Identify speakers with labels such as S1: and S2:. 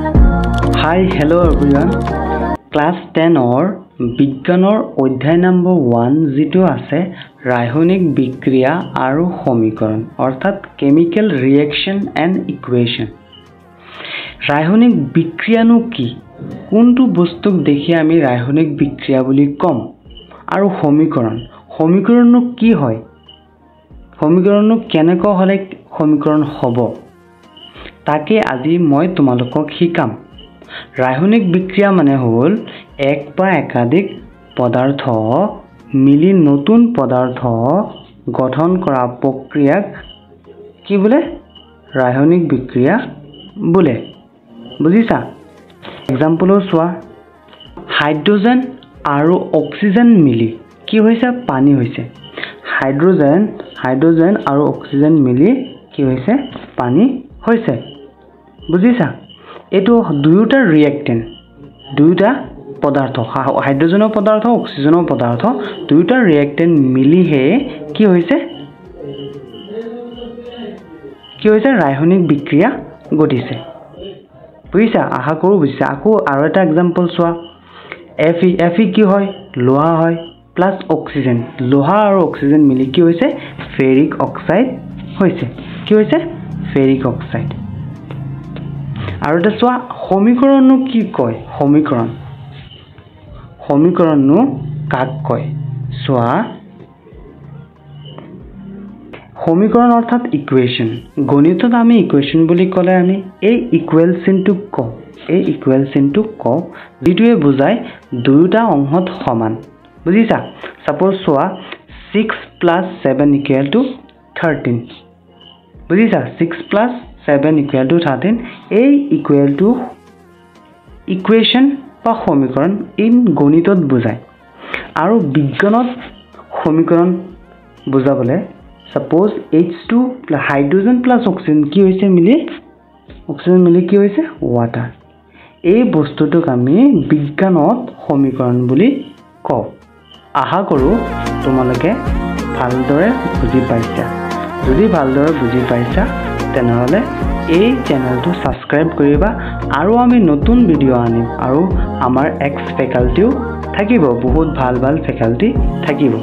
S1: Hi, hello everyone. Class 10 or বিজ্ঞানৰ অধ্যায় number 1 যেটো আছে ৰাসায়নিক বিক্ৰিয়া আৰু সমীকৰণ অৰ্থাৎ কেমিক্যাল ৰিঅ্যাকশন এন্ড ইকুয়েশন। ৰাসায়নিক বিক্ৰিয়ানো কি? কোনটো বস্তুক দেখি আমি ৰাসায়নিক বিক্ৰিয়া বুলি কম? আৰু সমীকৰণনো কি হয়? সমীকৰণনো কেনেকৈ হলে সমীকৰণ হ'ব? তাকে আজি মই তোমালোকক শিকাম। ৰাসায়নিক বিক্ৰিয়া মানে হ'ল এক বা একাধিক পদাৰ্থ মিলি নতুন পদাৰ্থ গঠন কৰা প্ৰক্ৰিয়াক কি বোলে? ৰাসায়নিক বিক্ৰিয়া বোলে। বুজিছা? এক্সাম্পলও চোৱা। হাইড্ৰোজেন আৰু অক্সিজেন মিলি কি হৈছে? পানী হৈছে। হাইড্ৰোজেন আৰু অক্সিজেন মিলি কি হৈছে? পানী হৈছে। বুজিছা? এটো দুয়োটা ৰিঅ্যাক্টেন্ট, দুয়োটা পদাৰ্থ, হাইড্ৰোজেনৰ পদাৰ্থ, অক্সিজেনৰ পদাৰ্থ, দুয়োটা ৰিঅ্যাক্টেন্ট মিলিহে কি হৈছে? ৰাসায়নিক বিক্ৰিয়া ঘটিছে। বুজিছা? আশা কৰো বুজিছা। আকৌ আৰু এটা এক্সাম্পল চোৱা। Fe কি হয়? লোহা হয় প্লাস অক্সিজেন। লোহা আৰু অক্সিজেন মিলি কি হৈছে? ফেৰিক অক্সাইড হৈছে। কি হৈছে? Ferric oxide. আৰু এটা চোৱা, সমীকৰণনো কি কয়? সমীকৰণনো কাক কয়? চোৱা, সমীকৰণ অৰ্থাৎ ইকুয়েশন। গণিতত আমি ইকুয়েশন বুলি ক'লে আমি এই ইকুৱেল চিনটোক কওঁ, যিটোৱে বুজায় দুয়োটা অংশত সমান। বুজিছা? সাপোজ চোৱা 6 + 7 = 13। বুজিছা? 6 + 7 = 13। এই ইকুয়েশন বা সমীকৰণ ইন গণিতত বুজায়। আৰু বিজ্ঞানত সমীকৰণ বুজাবলে suppose H2 hydrogen plus oxygen কি হৈছে মিলি? অক্সিজেন মিলি কি হৈছে? ওয়াটাৰ। এই বস্তুটোক আমি বিজ্ঞানত সমীকৰণ বুলি কওঁ। আশা কৰো তোমালোকে ভালদৰে বুজি পাইছা। যদি ভালদৰে বুজি পাইছা তেনেহলে এই চেনেলটো সাবস্ক্ৰাইব কৰিবা আৰু আমি নতুন ভিডিও আনিম আৰু আমাৰ এক্স ফেকাল্টিও থাকিব, বহুত ভাল ফেকাল্টি থাকিব।